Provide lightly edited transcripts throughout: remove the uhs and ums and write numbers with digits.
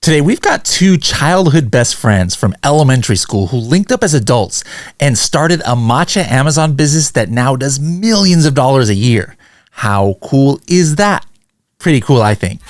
Today, we've got two childhood best friends from elementary school who linked up as adults and started a matcha Amazon business that now does millions of dollars a year. How cool is that? Pretty cool, I think.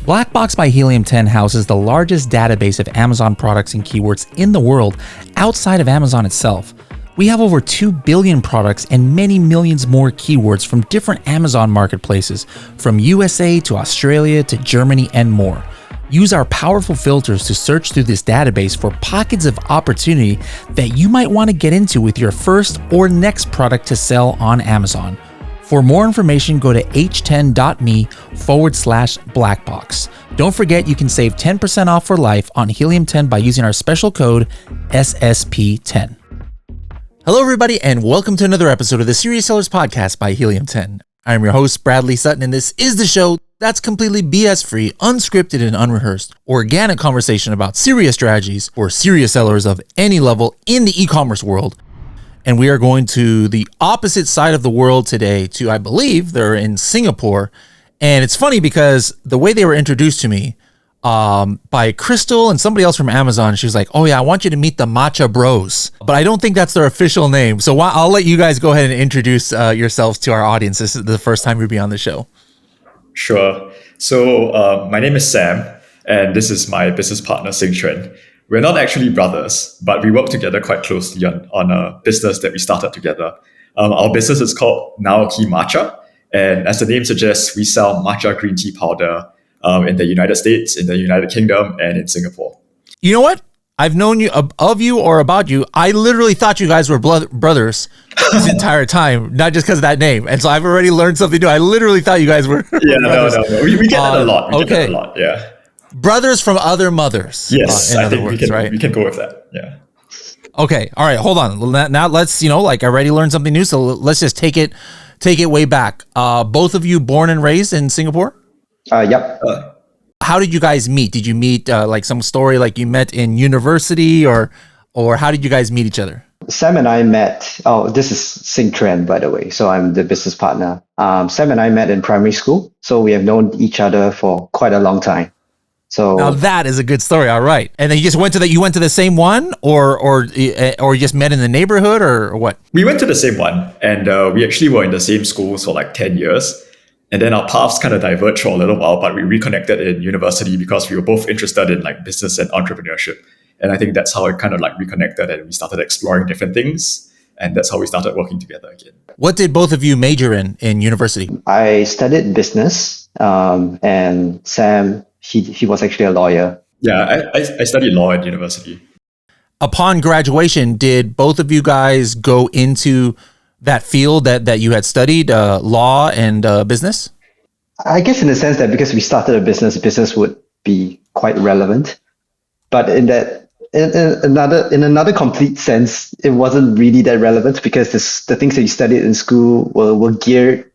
Black Box by Helium 10 houses the largest database of Amazon products and keywords in the world outside of Amazon itself. We have over 2 billion products and many millions more keywords from different Amazon marketplaces, from USA to Australia to Germany and more. Use our powerful filters to search through this database for pockets of opportunity that you might want to get into with your first or next product to sell on Amazon. For more information, go to h10.me/blackbox. Don't forget you can save 10% off for life on Helium 10 by using our special code SSP10. Hello, everybody, and welcome to another episode of the Serious Sellers Podcast by Helium 10. I'm your host, Bradley Sutton, and this is the show that's completely BS-free, unscripted, and unrehearsed, organic conversation about serious strategies for serious sellers of any level in the e-commerce world. And we are going to the opposite side of the world today to, I believe, they're in Singapore. And it's funny because the way they were introduced to me by Crystal and somebody else from Amazon, she was like, oh yeah, I want you to meet the Matcha Bros. But I don't think that's their official name. So I'll let you guys go ahead and introduce yourselves to our audience. This is the first time you'll be on the show. Sure. So my name is Sam, and this is my business partner, Singchuen. We're not actually brothers, but we work together quite closely on a business that we started together. Our business is called Naoki Matcha. And as the name suggests, we sell matcha green tea powder in the United States, in the United Kingdom, and in Singapore. You know what? I've known you of you or about you. I literally thought you guys were brothers this entire time, not just because of that name. And so I've already learned something new. I literally thought you guys were brothers. No. We get that a lot. We get that a lot, yeah. Brothers from other mothers. Yes, I think we can go with that. Yeah. Okay. All right. Hold on. Now let's, I already learned something new. So let's just take it way back. Both of you born and raised in Singapore? Yep. How did you guys meet? Did you meet like some story like you met in university or how did you guys meet each other? Sam and I met, this is Singchuen, by the way. So I'm the business partner. Sam and I met in primary school. So we have known each other for quite a long time. So now that is a good story. All right. And then you went to the same one or you just met in the neighborhood or what? We went to the same one, and we actually were in the same school for like 10 years. And then our paths kind of diverged for a little while, but we reconnected in university because we were both interested in like business and entrepreneurship. And I think that's how it kind of like reconnected, and we started exploring different things. And that's how we started working together again. What did both of you major in university? I studied business, and Sam, he was actually a lawyer. Yeah, I studied law at university. Upon graduation, did both of you guys go into that field that you had studied, law and business? I guess in the sense that because we started a business would be quite relevant. But in another complete sense, it wasn't really that relevant because the things that you studied in school were geared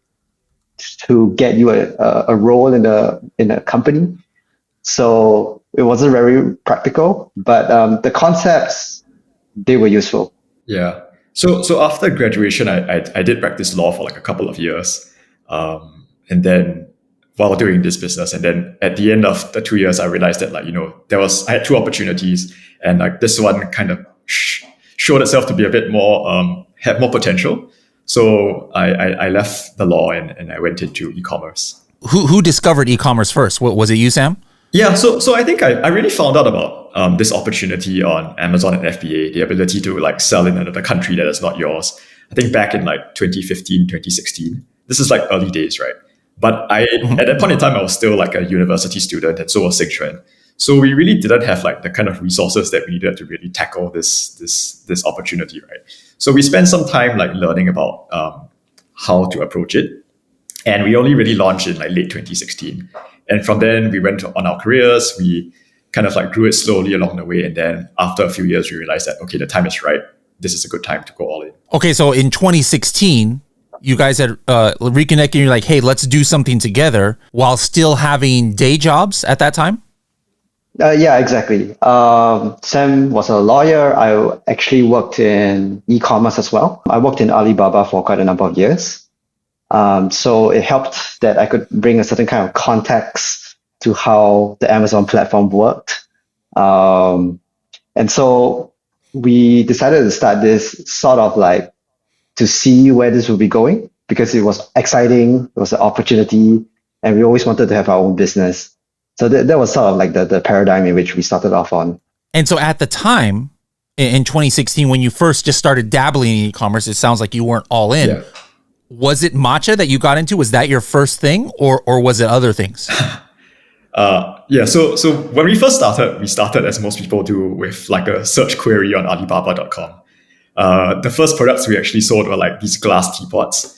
to get you a role in a company. So it wasn't very practical, but the concepts, they were useful. Yeah. So after graduation, I did practice law for like a couple of years. And then while doing this business, and then at the end of the 2 years, I realized that I had two opportunities, and like this one kind of showed itself to be a bit more, had more potential. So I left the law and I went into e-commerce. Who discovered e-commerce first? Was it you, Sam? Yeah, so I think I really found out about this opportunity on Amazon and FBA, the ability to like sell in another country that is not yours. I think back in like 2015, 2016. This is like early days, right? But at that point in time, I was still like a university student, and so was Singchuen. So we really didn't have like the kind of resources that we needed to really tackle this opportunity, right? So we spent some time like learning about how to approach it. And we only really launched in like late 2016. And from then we went on our careers. We kind of like grew it slowly along the way. And then after a few years, we realized that, okay, the time is right. This is a good time to go all in. Okay, so in 2016, you guys had reconnected. You're like, hey, let's do something together while still having day jobs at that time? Yeah, exactly. Sam was a lawyer. I actually worked in e-commerce as well. I worked in Alibaba for quite a number of years. So it helped that I could bring a certain kind of context to how the Amazon platform worked. Um, and so we decided to start this sort of like to see where this would be going because it was exciting, it was an opportunity, and we always wanted to have our own business. So that was sort of like the paradigm in which we started off on. And so at the time in 2016, when you first just started dabbling in e-commerce, it sounds like you weren't all in. Yeah. Was it matcha that you got into? Was that your first thing, or was it other things? So when we first started, we started as most people do with like a search query on Alibaba.com. The first products we actually sold were like these glass teapots.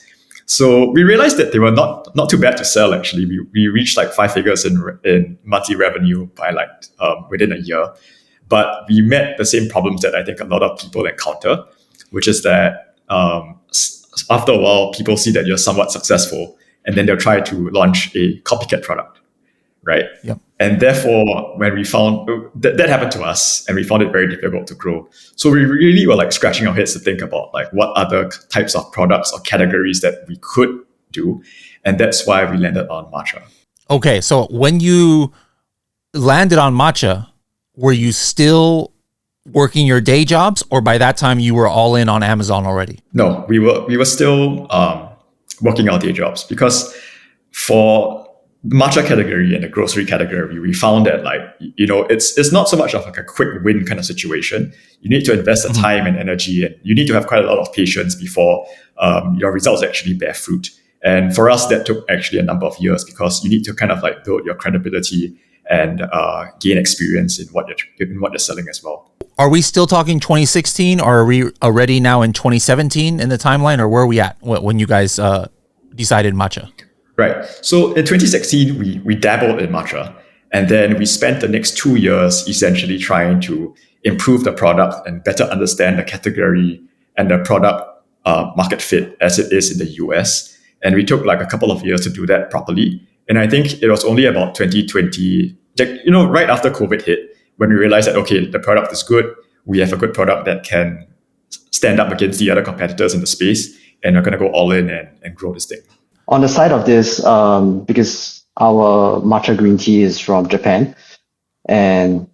So we realized that they were not too bad to sell. Actually, we reached like 5 figures in monthly revenue by like within a year. But we met the same problems that I think a lot of people encounter, which is that after a while, people see that you're somewhat successful, and then they'll try to launch a copycat product, right? Yep. And therefore, when we found that happened to us, and we found it very difficult to grow. So we really were like scratching our heads to think about like what other types of products or categories that we could do. And that's why we landed on Matcha. Okay, so when you landed on Matcha, were you still working your day jobs, or by that time you were all in on Amazon already? No, we were still working our day jobs because for the matcha category and the grocery category, we found that like, it's not so much of like a quick win kind of situation. You need to invest the time and energy, and you need to have quite a lot of patience before your results actually bear fruit. And for us, that took actually a number of years because you need to kind of like build your credibility and gain experience in what you're selling as well. Are we still talking 2016, or are we already now in 2017 in the timeline, or where are we at when you guys decided Matcha? Right. So in 2016, we dabbled in Matcha, and then we spent the next 2 years essentially trying to improve the product and better understand the category and the product market fit as it is in the US. And we took like a couple of years to do that properly. And I think it was only about 2020, right after COVID hit, when we realized that, okay, the product is good. We have a good product that can stand up against the other competitors in the space, and we're going to go all in and grow this thing. On the side of this, because our matcha green tea is from Japan, and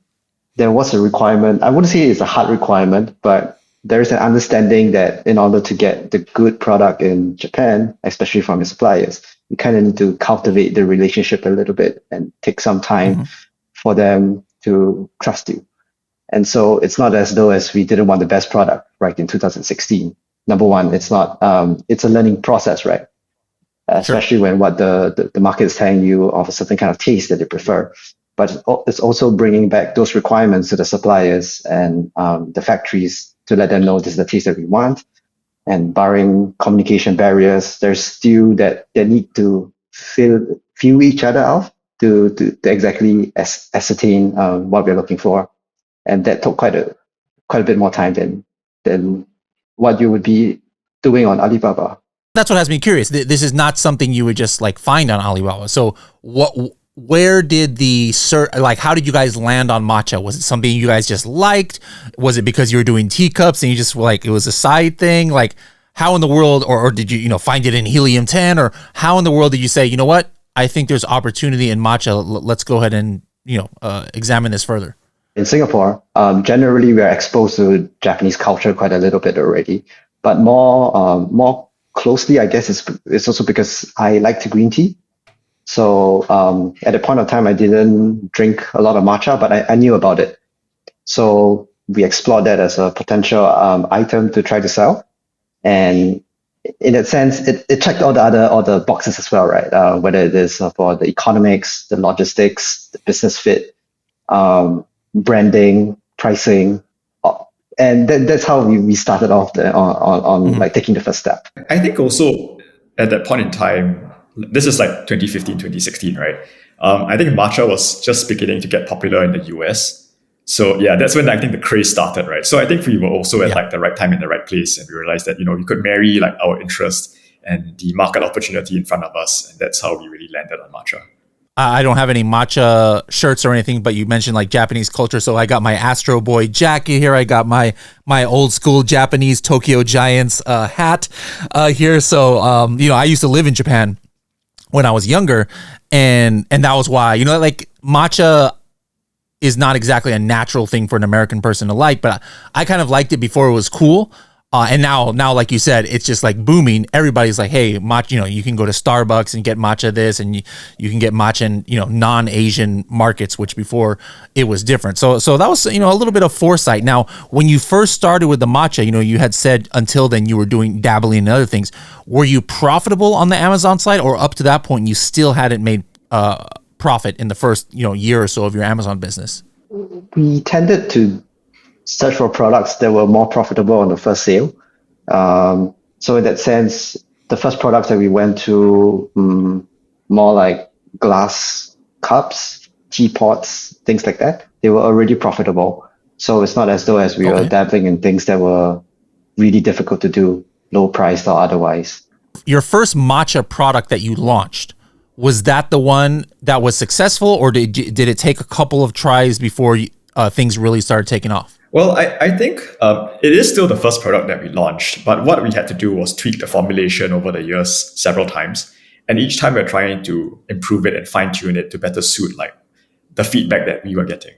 there was a requirement. I wouldn't say it's a hard requirement, but there is an understanding that in order to get the good product in Japan, especially from your suppliers, you kind of need to cultivate the relationship a little bit and take some time for them to trust you. And so it's not as though as we didn't want the best product right in 2016. Number one, it's not. It's a learning process, right? Especially when what the market is telling you of a certain kind of taste that they prefer. But it's also bringing back those requirements to the suppliers and the factories to let them know this is the taste that we want. And barring communication barriers, there's still that they need to feel each other out to exactly ascertain what we're looking for. And that took quite a bit more time than what you would be doing on Alibaba. That's what has me curious. This is not something you would just like find on Alibaba. So where did how did you guys land on Matcha? Was it something you guys just liked? Was it because you were doing teacups and you just like, it was a side thing? Like how in the world, or did you, find it in Helium 10, or how in the world did you say, you know what? I think there's opportunity in Matcha. Let's go ahead and, examine this further. In Singapore, generally we are exposed to Japanese culture quite a little bit already, but more closely, I guess it's also because I like green tea. So at a point of time, I didn't drink a lot of matcha, but I knew about it. So we explored that as a potential item to try to sell. And in that sense, it checked all the boxes as well, right? Whether it is for the economics, the logistics, the business fit, branding, pricing. And that's how we started off on like taking the first step. I think also at that point in time, this is like 2015, 2016, right? I think matcha was just beginning to get popular in the US. So yeah, that's when I think the craze started, right? So I think we were also at like the right time in the right place, and we realized that, we could marry like our interest and the market opportunity in front of us. And that's how we really landed on matcha. I don't have any matcha shirts or anything, but you mentioned like Japanese culture. So I got my Astro Boy jacket here. I got my old school Japanese Tokyo Giants hat here. So, I used to live in Japan when I was younger, and that was why, like matcha is not exactly a natural thing for an American person to like, but I kind of liked it before it was cool. And now, like you said, it's just like booming. Everybody's like, hey, matcha, you can go to Starbucks and get matcha this, and you can get matcha in, non-Asian markets, which before it was different. So that was, a little bit of foresight. Now, when you first started with the matcha, you had said until then you were dabbling in other things. Were you profitable on the Amazon side, or up to that point, you still hadn't made profit in the first, year or so of your Amazon business? We tended to search for products that were more profitable on the first sale. So in that sense, the first products that we went to, more like glass cups, teapots, things like that, they were already profitable. So it's not as though as we were dabbling in things that were really difficult to do, low priced or otherwise. Your first matcha product that you launched, was that the one that was successful, or did it take a couple of tries before things really started taking off? Well, I think it is still the first product that we launched, but what we had to do was tweak the formulation over the years several times. And each time we're trying to improve it and fine tune it to better suit like the feedback that we were getting.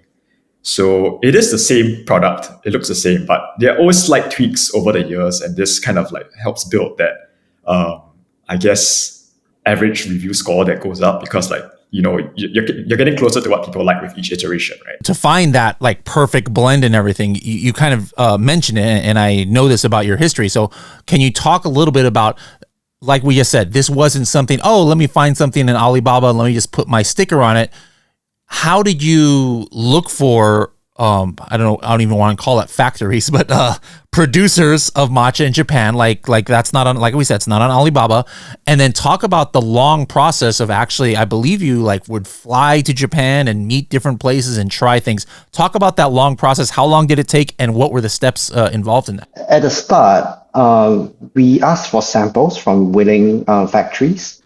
So it is the same product. It looks the same, but there are always slight tweaks over the years. And this kind of like helps build that, I guess, average review score that goes up, because like, you're getting closer to what people like with each iteration, right? To find that like perfect blend and everything, you kind of mentioned it, and I know this about your history. So can you talk a little bit about, like we just said, this wasn't something, let me find something in Alibaba and let me just put my sticker on it. How did you look for, I don't even want to call it factories, but producers of matcha in Japan? Like that's not on, like we said, it's not on Alibaba. And then talk about the long process of actually, I believe you like would fly to Japan and meet different places and try things. Talk about that long process. How long did it take, and what were the steps involved in that? At the start, we asked for samples from willing factories.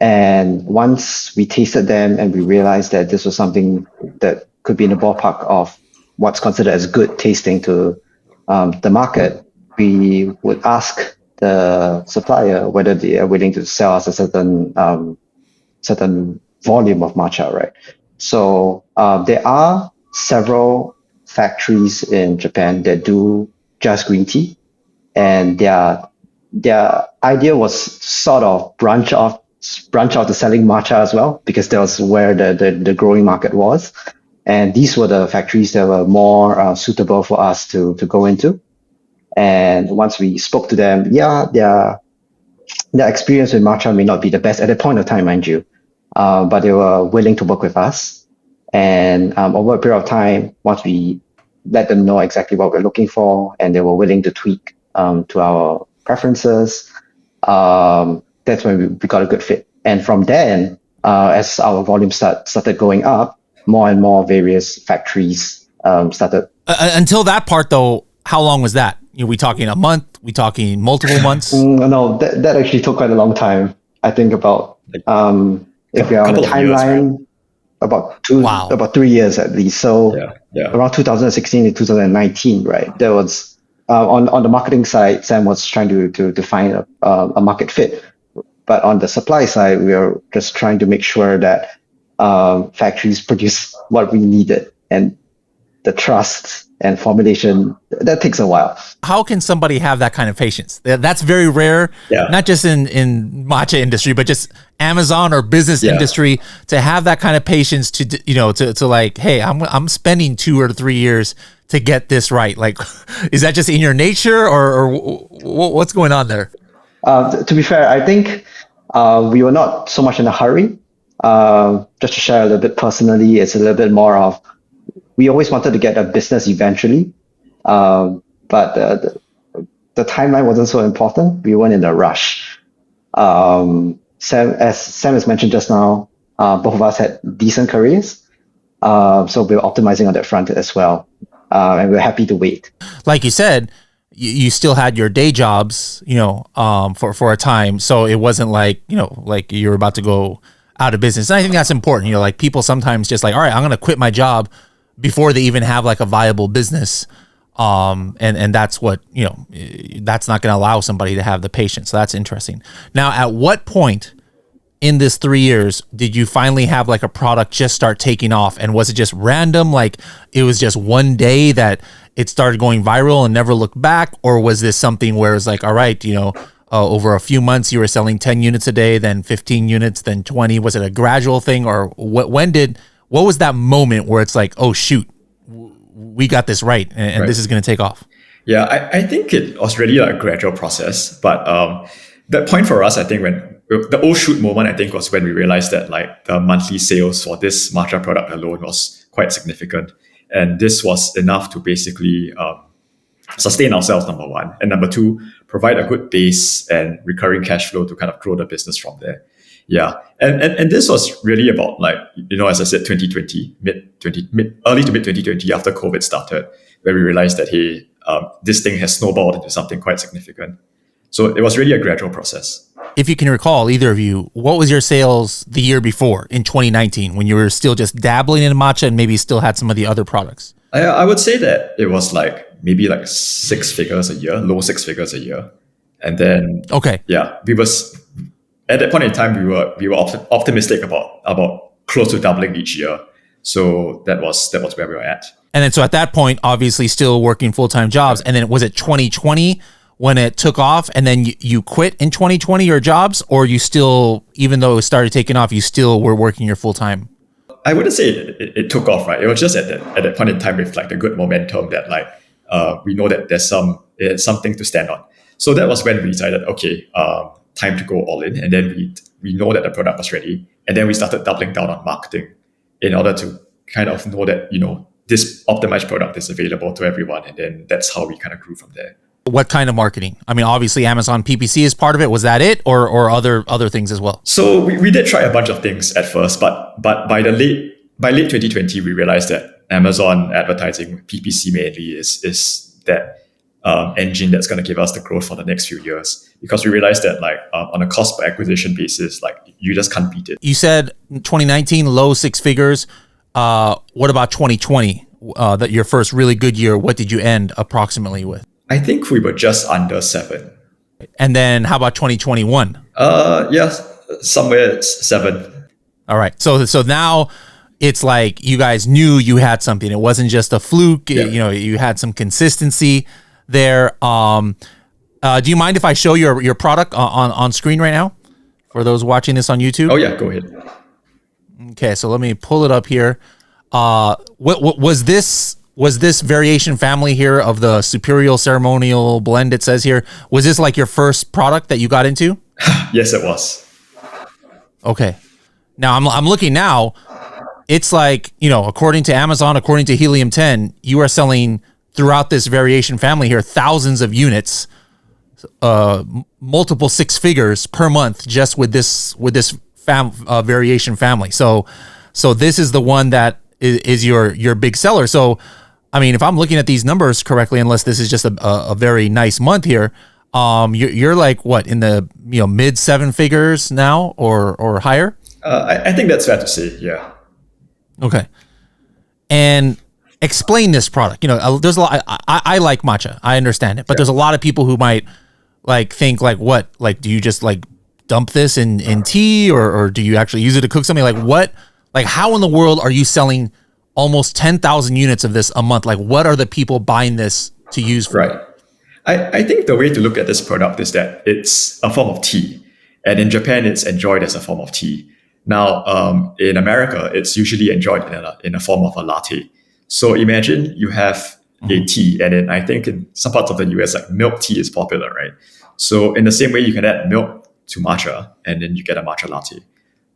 And once we tasted them and we realized that this was something that could be in the ballpark of what's considered as good tasting to the market, we would ask the supplier whether they are willing to sell us a certain volume of matcha, right? So there are several factories in Japan that do just green tea, and their idea was sort of branch off to selling matcha as well, because that was where the growing market was. And these were the factories that were more suitable for us to go into. And once we spoke to them, their experience with matcha may not be the best at that point of time, mind you, but they were willing to work with us. And over a period of time, once we let them know exactly what we're looking for, and they were willing to tweak to our preferences, that's when we got a good fit. And from then, as our volume started going up, more and more various factories started. Until that part, though, how long was that? We talking a month? We talking multiple months? No, that actually took quite a long time. I think about, if you're on the timeline, years, right? about 3 years at least. So around 2016 to 2019, right? There was, on the marketing side, Sam was trying to find a market fit. But on the supply side, we were just trying to make sure that factories produce what we needed, and the trust and formulation, that takes a while. How can somebody have that kind of patience? That's very rare, not just in matcha industry, but just Amazon or business industry, to have that kind of patience to like, hey, I'm spending 2 or 3 years to get this right. Like, is that just in your nature, or what's going on there? To be fair, I think we were not so much in a hurry. Just to share a little bit personally, it's a little bit more of, we always wanted to get a business eventually, but the timeline wasn't so important. We weren't in a rush. As Sam has mentioned just now, both of us had decent careers, so we were optimizing on that front as well, and we're happy to wait. Like you said, you still had your day jobs, for a time, so it wasn't like like you were about to go out of business. And I think that's important. You know, like people sometimes just like, all right, I'm going to quit my job before they even have like a viable business. And that's what, you know, that's not going to allow somebody to have the patience. So that's interesting. Now, at what point in this 3 years did you finally have like a product just start taking off? And was it just random? Like it was just one day that it started going viral and never looked back? Or was this something where it's like, all right, you know, over a few months you were selling 10 units a day, then 15 units, then 20? Was it a gradual thing? Or what was that moment where it's like, oh shoot, we got this right, and this is going to take off? Yeah, I think it was really a gradual process. But that point for us, I think when the oh shoot moment, I think was when we realized that like the monthly sales for this matcha product alone was quite significant. And this was enough to basically sustain ourselves, number one. And number two, provide a good base and recurring cash flow to kind of grow the business from there. Yeah. And this was really about like, you know, as I said, 2020, early to mid 2020 after COVID started, where we realized that, hey, this thing has snowballed into something quite significant. So it was really a gradual process. If you can recall, either of you, what was your sales the year before in 2019 when you were still just dabbling in matcha and maybe still had some of the other products? I would say that it was like maybe like 6 figures a year, low 6 figures a year. And then, yeah, at that point in time, we were optimistic about close to doubling each year. So that was where we were at. And then so at that point, obviously still working full-time jobs. And then was it 2020 when it took off, and then you quit in 2020 your jobs, or you still, even though it started taking off, you still were working your full-time? I wouldn't say it took off, right? It was just at that point in time with like the good momentum that like we know that there's something to stand on. So that was when we decided, okay, time to go all in. And then we know that the product was ready. And then we started doubling down on marketing in order to kind of know that, you know, this optimized product is available to everyone. And then that's how we kind of grew from there. What kind of marketing? I mean, obviously Amazon PPC is part of it. Was that it, or other things as well? So we did try a bunch of things at first, but by late 2020, we realized that Amazon advertising PPC mainly is that engine that's going to give us the growth for the next few years, because we realized that like on a cost per acquisition basis, like you just can't beat it. You said 2019 low 6 figures. What about 2020? That your first really good year. What did you end approximately with? I think we were just under 7. And then how about 2021? Yes, somewhere it's 7. All right. So now it's like you guys knew you had something. It wasn't just a fluke. Yeah. You know, you had some consistency there. Do you mind if I show your product on screen right now for those watching this on YouTube? Oh yeah, go ahead. Okay, so let me pull it up here. What was this variation family here of the Superior Ceremonial Blend? It says here, was this like your first product that you got into? Yes, it was. Okay. Now I'm looking now. It's like, you know, according to Amazon, according to Helium 10, you are selling throughout this variation family here thousands of units, multiple 6 figures per month just with this variation family. So this is the one that is your big seller. So I mean, if I'm looking at these numbers correctly, unless this is just a very nice month here, you're like what, in the mid 7 figures now or higher? I think that's fair to say. Yeah. Okay. And explain this product. You know, there's a lot. I like matcha. I understand it, but there's a lot of people who might like think like, what? Like, do you just like dump this in tea, or do you actually use it to cook something? Like what? Like how in the world are you selling almost 10,000 units of this a month? Like what are the people buying this to use for? Right. I think the way to look at this product is that it's a form of tea. And in Japan, it's enjoyed as a form of tea. Now, in America, it's usually enjoyed in a form of a latte. So imagine you have a tea, and then I think in some parts of the US, like milk tea is popular, right? So in the same way, you can add milk to matcha, and then you get a matcha latte.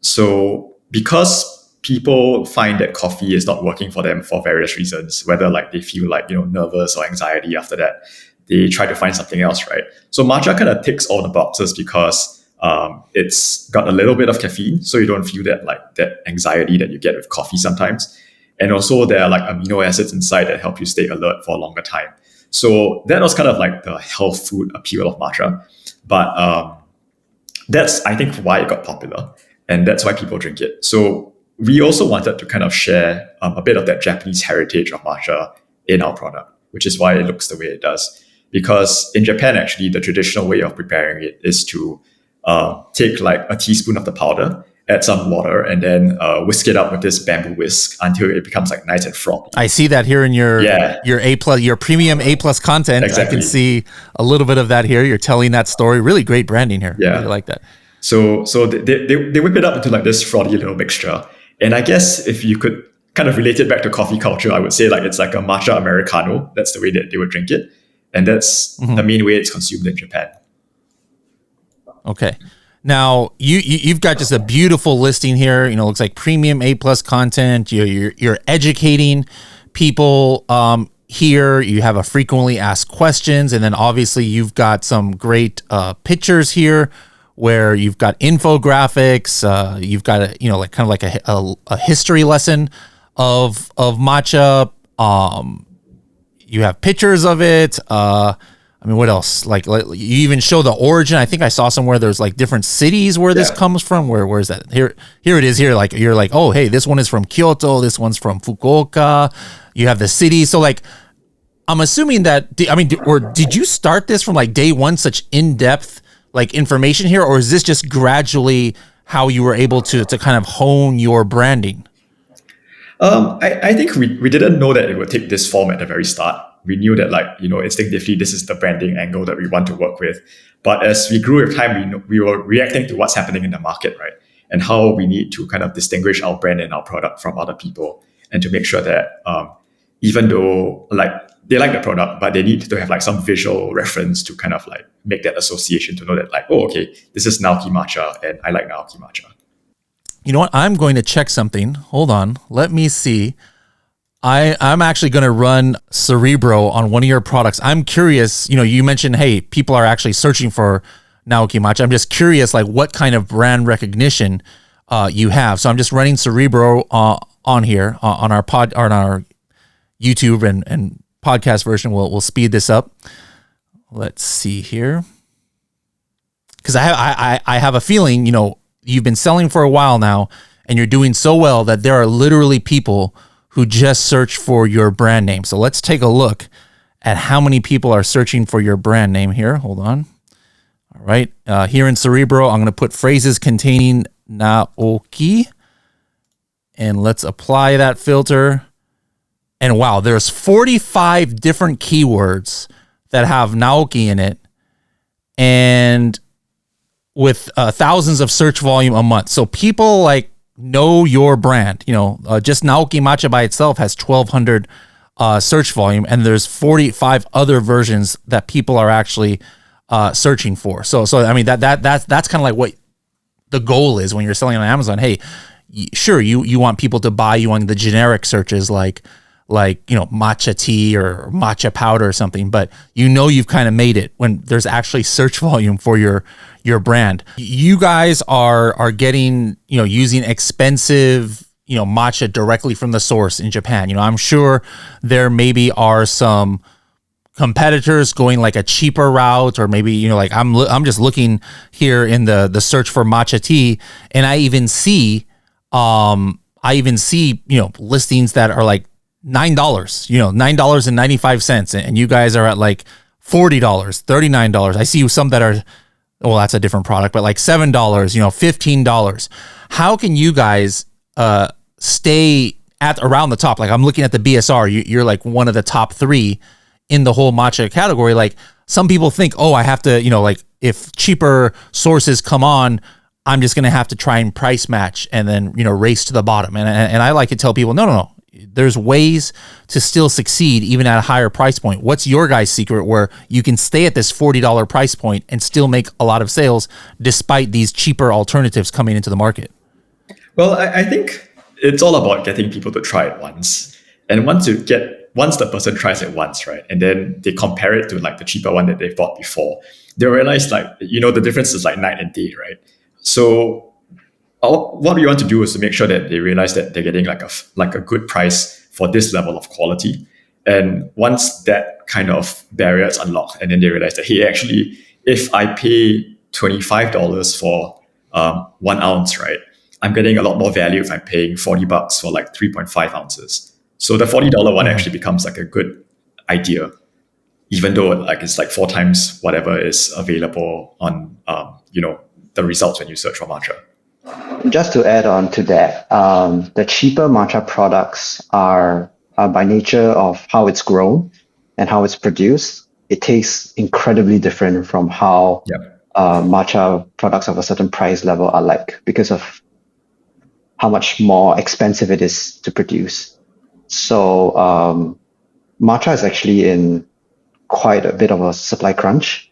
So because people find that coffee is not working for them for various reasons, whether like they feel like, nervous or anxiety after that, they try to find something else, right? So matcha kind of ticks all the boxes because it's got a little bit of caffeine, so you don't feel that anxiety that you get with coffee sometimes. And also there are like amino acids inside that help you stay alert for a longer time. So that was kind of like the health food appeal of matcha. But that's, I think, why it got popular. and that's why people drink it. So we also wanted to kind of share a bit of that Japanese heritage of matcha in our product, which is why it looks the way it does. Because in Japan, actually, the traditional way of preparing it is to take like a teaspoon of the powder, add some water, and then whisk it up with this bamboo whisk until it becomes like nice and frothy. I see that here in your your premium A+ content. Exactly. I can see a little bit of that here. You're telling that story. Really great branding here. Yeah. I really like that. So they whip it up into like this frothy little mixture. And I guess if you could kind of relate it back to coffee culture, I would say like it's like a matcha Americano. That's the way that they would drink it. And that's the main way it's consumed in Japan. Okay. Now you've got just a beautiful listing here. You know, it looks like premium A+ content. You're educating people here. You have a frequently asked questions, and then obviously you've got some great pictures here where you've got infographics. You've got a history lesson of matcha. You have pictures of it. I mean, what else? Like you even show the origin. I think I saw somewhere there's like different cities where this comes from. Where is that? Here it is. Here, like you're like, oh, hey, this one is from Kyoto. This one's from Fukuoka. You have the city. So like, I'm assuming that. Did you start this from like day one? Such in-depth like information here, or is this just gradually how you were able to kind of hone your branding? I think we didn't know that it would take this form at the very start. We knew that instinctively this is the branding angle that we want to work with. But as we grew with time, we were reacting to what's happening in the market, right? And how we need to kind of distinguish our brand and our product from other people, and to make sure that even though like they like the product, but they need to have like some visual reference to kind of like make that association to know that like, oh, okay, this is Naoki Matcha and I like Naoki Matcha. You know what? I'm going to check something. Hold on. Let me see. I'm actually going to run Cerebro on one of your products. I'm curious, you mentioned, hey, people are actually searching for Naoki Matcha. I'm just curious, like what kind of brand recognition you have. So I'm just running Cerebro on here on our YouTube and podcast version. We'll speed this up. Let's see here. Because I have a feeling, you've been selling for a while now and you're doing so well that there are literally people who just search for your brand name. So let's take a look at how many people are searching for your brand name here. Hold on. All right. Here in Cerebro, I'm going to put phrases containing Naoki. And let's apply that filter. And wow, there's 45 different keywords that have Naoki in it. And with thousands of search volume a month. So people like know your brand. Just Naoki Matcha by itself has 1,200 search volume, and there's 45 other versions that people are actually searching for. So I mean that's kind of like what the goal is when you're selling on Amazon. Hey, sure, you want people to buy you on the generic searches like matcha tea or matcha powder or something, but you've kind of made it when there's actually search volume for your brand. You guys are getting, using expensive, matcha directly from the source in Japan. I'm sure there maybe are some competitors going like a cheaper route, or maybe, like I'm just looking here in the search for matcha tea, and I even see listings that are like $9, $9.95, and you guys are at like $40, $39. I see some that are, well, that's a different product, but like $7, $15. How can you guys stay at around the top? Like I'm looking at the BSR, you're like one of the top 3 in the whole matcha category. Like some people think, oh, I have to, like if cheaper sources come on, I'm just going to have to try and price match and then, race to the bottom. And I like to tell people, no. There's ways to still succeed even at a higher price point. What's your guys' secret where you can stay at this $40 price point and still make a lot of sales despite these cheaper alternatives coming into the market? Well, I think it's all about getting people to try it once. And once the person tries it once, right, and then they compare it to like the cheaper one that they've bought before, they realize like, the difference is like night and day, right? So what we want to do is to make sure that they realize that they're getting like a good price for this level of quality. And once that kind of barrier is unlocked, and then they realize that, hey, actually, if I pay $25 for 1 ounce, right, I'm getting a lot more value if I'm paying $40 for like 3.5 ounces. So the $40 one actually becomes like a good idea, even though like it's like 4 times whatever is available on the results when you search for matcha. Just to add on to that, the cheaper matcha products are by nature of how it's grown and how it's produced. It tastes incredibly different from how matcha products of a certain price level are like, because of how much more expensive it is to produce. So matcha is actually in quite a bit of a supply crunch.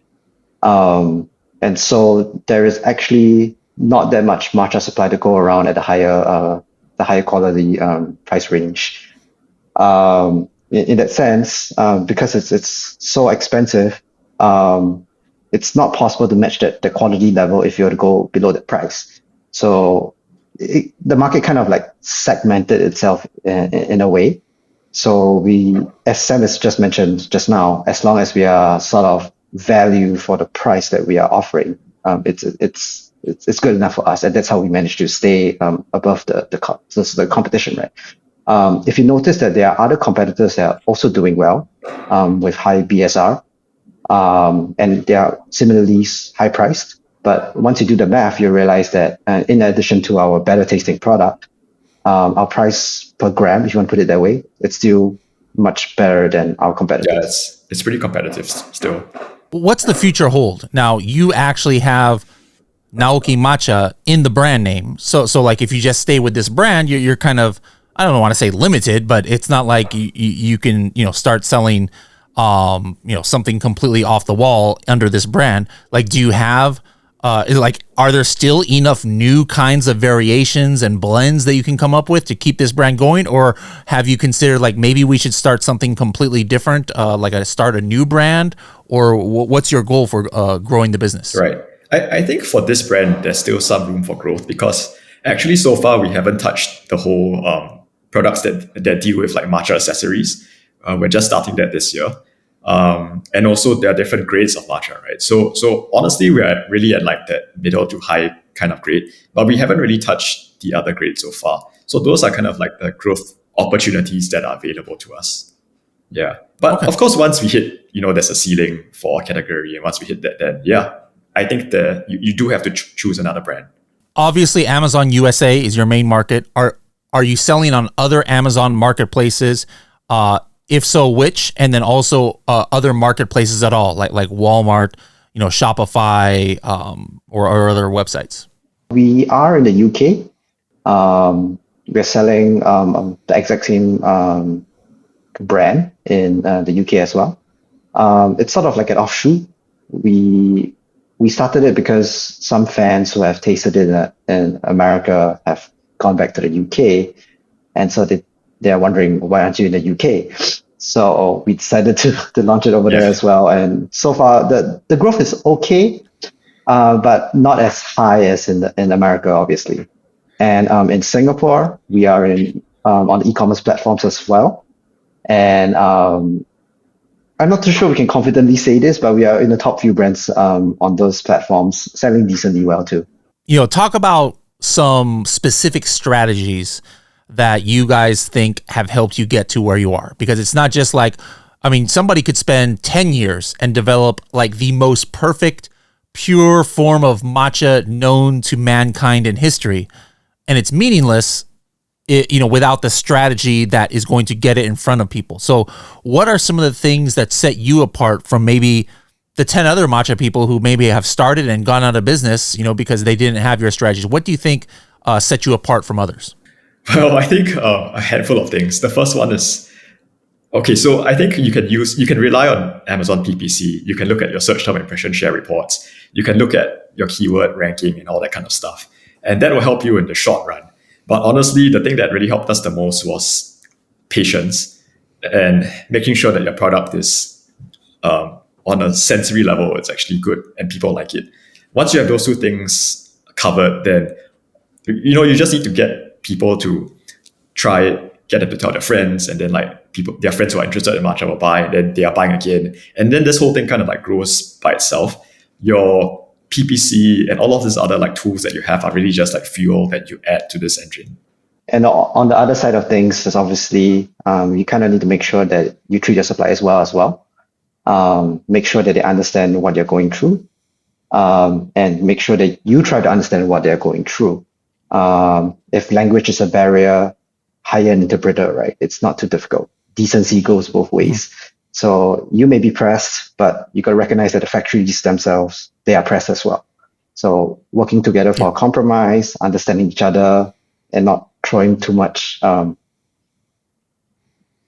And so there is actually not that much matcha supply to go around at the higher quality price range. In that sense, because it's so expensive, it's not possible to match the quality level if you were to go below that price. So the market kind of like segmented itself in a way. So we, as Sam has just mentioned just now, as long as we are sort of value for the price that we are offering, it's good enough for us, and that's how we manage to stay above the competition, right? If you notice that there are other competitors that are also doing well with high BSR, and they are similarly high priced. But once you do the math, you realize that in addition to our better tasting product, our price per gram, if you want to put it that way, it's still much better than our competitors. Yeah, it's pretty competitive still. What's the future hold? Now, you actually have Naoki Matcha in the brand name. So like if you just stay with this brand, you're kind of, I don't want to say limited, but it's not like you can, start selling, something completely off the wall under this brand. Like, do you have, are there still enough new kinds of variations and blends that you can come up with to keep this brand going? Or have you considered like maybe we should start something completely different, start a new brand? Or what's your goal for growing the business? Right. I think for this brand, there's still some room for growth, because actually so far we haven't touched the whole products that deal with like matcha accessories. We're just starting that this year. And also there are different grades of matcha, right? So honestly, we're really at like that middle to high kind of grade, but we haven't really touched the other grades so far. So those are kind of like the growth opportunities that are available to us. Yeah. But of course, once we hit, there's a ceiling for our category. And once we hit that, then I think you do have to choose another brand. Obviously, Amazon USA is your main market. Are you selling on other Amazon marketplaces? If so, which? And then also other marketplaces at all, like Walmart, Shopify, or other websites? We are in the UK. We're selling the exact same brand in the UK as well. It's sort of like an offshoot. We started it because some fans who have tasted it in America have gone back to the UK, and so they're wondering, why aren't you in the UK? So we decided to launch it over there as well. And so far, the growth is okay, but not as high as in America, obviously. And in Singapore, we are on the e-commerce platforms as well. And I'm not too sure we can confidently say this, but we are in the top few brands on those platforms, selling decently well too. Talk about some specific strategies that you guys think have helped you get to where you are, because it's not just like, somebody could spend 10 years and develop like the most perfect, pure form of matcha known to mankind in history, and it's meaningless without the strategy that is going to get it in front of people. So what are some of the things that set you apart from maybe the 10 other matcha people who maybe have started and gone out of business, because they didn't have your strategies? What do you think set you apart from others? Well, I think a handful of things. The first one is, so I think you can rely on Amazon PPC. You can look at your search term impression share reports. You can look at your keyword ranking and all that kind of stuff. And that will help you in the short run. But honestly, the thing that really helped us the most was patience and making sure that your product is on a sensory level, it's actually good and people like it. Once you have those two things covered, then you just need to get people to try it, get them to tell their friends, and then like their friends who are interested in matcha will buy, and then they are buying again. And then this whole thing kind of like grows by itself. Your PPC and all of these other like tools that you have are really just like fuel that you add to this engine. And on the other side of things, is obviously you kind of need to make sure that you treat your suppliers well. Make sure that they understand what you're going through, and make sure that you try to understand what they're going through. If language is a barrier, hire an interpreter, right? It's not too difficult. Decency goes both ways. So you may be pressed, but you got to recognize that the factories themselves, they are pressed as well. So working together for a compromise, understanding each other, and not throwing too much,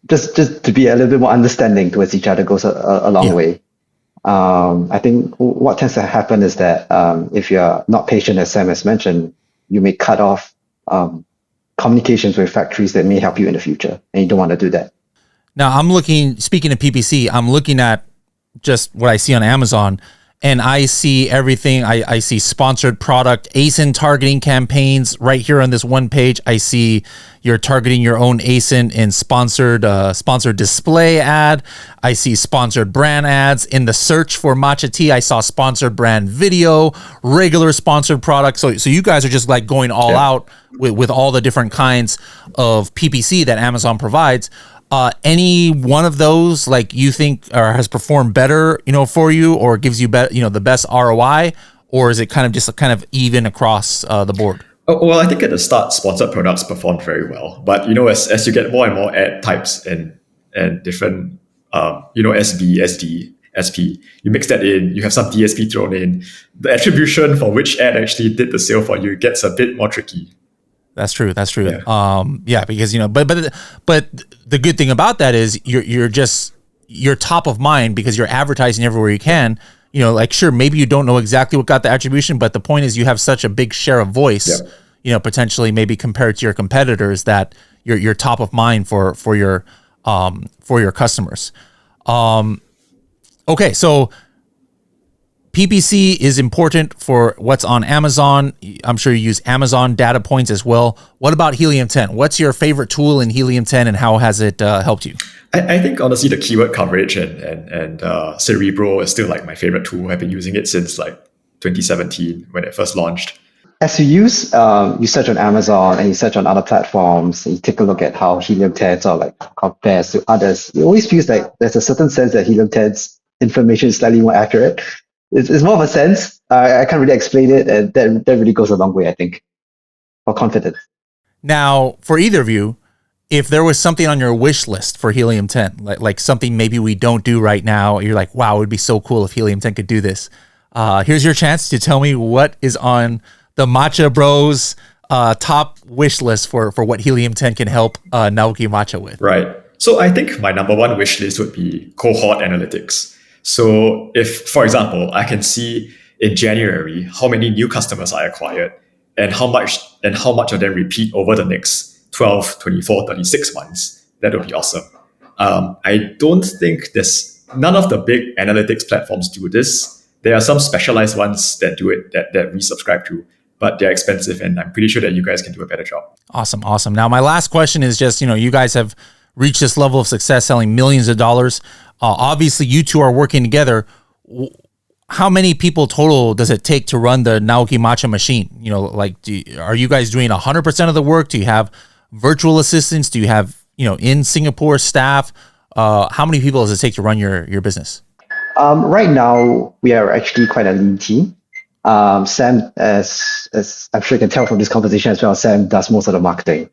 just to be a little bit more understanding towards each other goes a long way. I think what tends to happen is that if you're not patient, as Sam has mentioned, you may cut off communications with factories that may help you in the future, and you don't want to do that. Now, speaking of PPC, I'm looking at just what I see on Amazon, and I see everything. I see sponsored product, ASIN targeting campaigns right here on this one page. I see you're targeting your own ASIN in sponsored display ad. I see sponsored brand ads. In the search for Matcha tea, I saw sponsored brand video, regular sponsored products. So you guys are just like going all out with all the different kinds of PPC that Amazon provides. Any one of those like you think has performed better, for you, or gives you the best ROI, or is it kind of even across the board? Oh, well, I think at the start, sponsored products performed very well, but as you get more and more ad types and different SB, SD, SP, you mix that in, you have some DSP thrown in, the attribution for which ad actually did the sale for you gets a bit more tricky. That's true. Yeah. Because but the good thing about that is you're top of mind because you're advertising everywhere you can. Sure, maybe you don't know exactly what got the attribution, but the point is you have such a big share of voice. Potentially maybe compared to your competitors that you're top of mind for your customers. Okay, so PPC is important for what's on Amazon. I'm sure you use Amazon data points as well. What about Helium 10? What's your favorite tool in Helium 10 and how has it helped you? I think honestly the keyword coverage and Cerebro is still like my favorite tool. I've been using it since like 2017 when it first launched. As you search on Amazon and you search on other platforms, and you take a look at how Helium 10 sort of like compares to others, it always feels like there's a certain sense that Helium 10's information is slightly more accurate. It's more of a sense. I can't really explain it, and that really goes a long way, I think, for confidence. Now, for either of you, if there was something on your wish list for Helium 10, like something maybe we don't do right now, you're like, wow, it would be so cool if Helium 10 could do this. Here's your chance to tell me what is on the Matcha Bros top wish list for what Helium 10 can help Naoki Matcha with. Right. So I think my number one wish list would be cohort analytics. So if, for example, I can see in January how many new customers I acquired and how much of them repeat over the next 12, 24, 36 months, that would be awesome. I don't think none of the big analytics platforms do this. There are some specialized ones that do it that we subscribe to, but they're expensive, and I'm pretty sure that you guys can do a better job. Awesome. Now, my last question is just, you guys have reached this level of success selling millions of dollars. Obviously, you two are working together. How many people total does it take to run the Naoki Matcha machine? Are you guys doing 100% of the work? Do you have virtual assistants? Do you have, in Singapore staff? How many people does it take to run your business? Right now, we are actually quite a lean team. Sam, as I'm sure you can tell from this conversation as well, Sam does most of the marketing,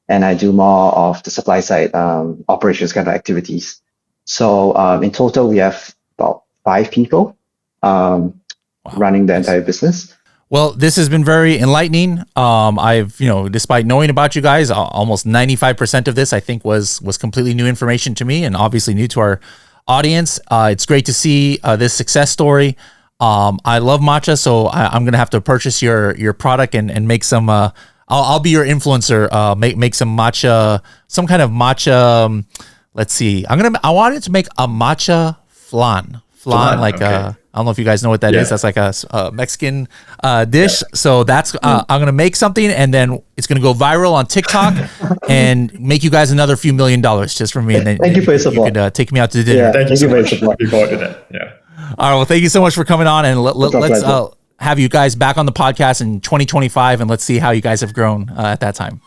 and I do more of the supply side operations kind of activities. So in total, we have about 5 people running the entire business. Well, this has been very enlightening. I've, despite knowing about you guys, almost 95% of this I think was completely new information to me and obviously new to our audience. It's great to see this success story. I love matcha, so I'm gonna have to purchase your product and make some. I'll be your influencer. Make some matcha, some kind of matcha. Let's see. I wanted to make a matcha flan, like okay. I don't know if you guys know what that is. That's like a Mexican dish. Yeah. So that's I'm gonna make something, and then it's gonna go viral on TikTok and make you guys another few $1 million just from me. And then thank you for your support. You could take me out to dinner. Yeah, thank you so much. Looking forward to that. Yeah. All right. Well, thank you so much for coming on, and let's have you guys back on the podcast in 2025, and let's see how you guys have grown at that time.